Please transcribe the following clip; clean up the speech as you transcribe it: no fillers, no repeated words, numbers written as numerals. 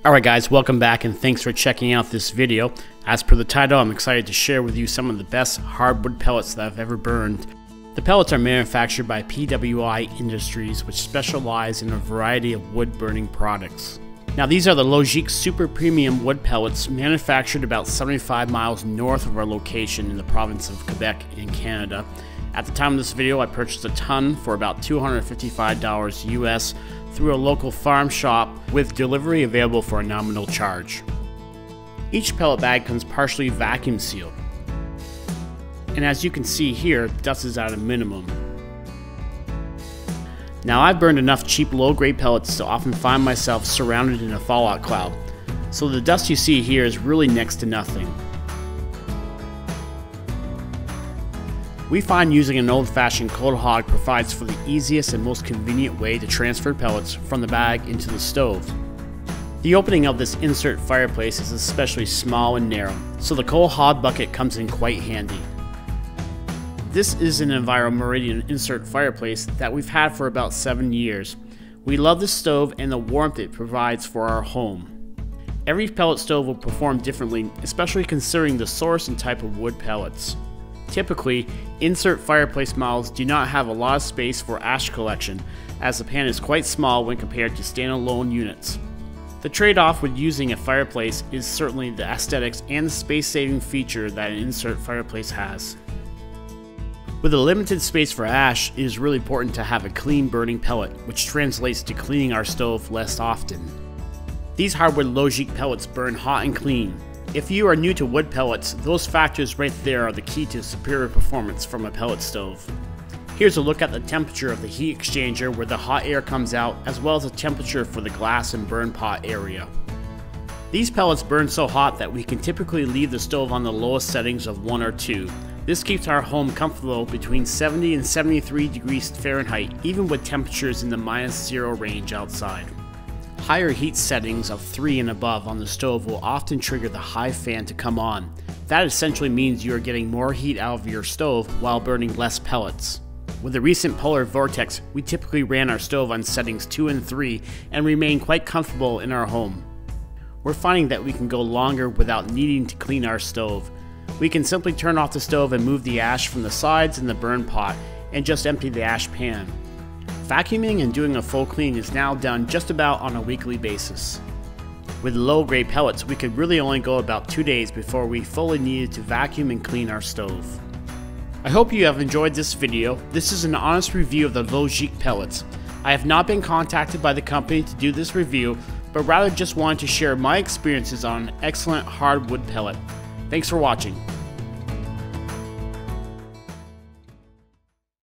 Alright guys, welcome back and thanks for checking out this video. As per the title, I'm excited to share with you some of the best hardwood pellets that I've ever burned. The pellets are manufactured by PWI Industries, which specialize in a variety of wood burning products. Now these are the Logik Super Premium wood pellets manufactured about 75 miles north of our location in the province of Quebec in Canada. At the time of this video, I purchased a ton for about $255 US through a local farm shop with delivery available for a nominal charge. Each pellet bag comes partially vacuum sealed. And as you can see here, dust is at a minimum. Now I've burned enough cheap low-grade pellets to often find myself surrounded in a fallout cloud, so the dust you see here is really next to nothing. We find using an old-fashioned cold hog provides for the easiest and most convenient way to transfer pellets from the bag into the stove. The opening of this insert fireplace is especially small and narrow, so the coal hod bucket comes in quite handy. This is an EnviroMeridian insert fireplace that we've had for about 7 years. We love the stove and the warmth it provides for our home. Every pellet stove will perform differently, especially considering the source and type of wood pellets. Typically, insert fireplace models do not have a lot of space for ash collection, as the pan is quite small when compared to standalone units. The trade-off with using a fireplace is certainly the aesthetics and the space-saving feature that an insert fireplace has. With a limited space for ash, it is really important to have a clean burning pellet, which translates to cleaning our stove less often. These hardwood Logik pellets burn hot and clean. If you are new to wood pellets, those factors right there are the key to superior performance from a pellet stove. Here's a look at the temperature of the heat exchanger where the hot air comes out, as well as the temperature for the glass and burn pot area. These pellets burn so hot that we can typically leave the stove on the lowest settings of 1 or 2. This keeps our home comfortable between 70 and 73 degrees Fahrenheit, even with temperatures in the -0 range outside. Higher heat settings of 3 and above on the stove will often trigger the high fan to come on. That essentially means you are getting more heat out of your stove while burning less pellets. With the recent polar vortex, we typically ran our stove on settings 2 and 3 and remain quite comfortable in our home. We're finding that we can go longer without needing to clean our stove. We can simply turn off the stove and move the ash from the sides and the burn pot and just empty the ash pan. Vacuuming and doing a full clean is now done just about on a weekly basis. With low-grade pellets, we could really only go about 2 days before we fully needed to vacuum and clean our stove. I hope you have enjoyed this video. This is an honest review of the Logik pellets. I have not been contacted by the company to do this review, but rather just wanted to share my experiences on an excellent hardwood pellet. Thanks for watching.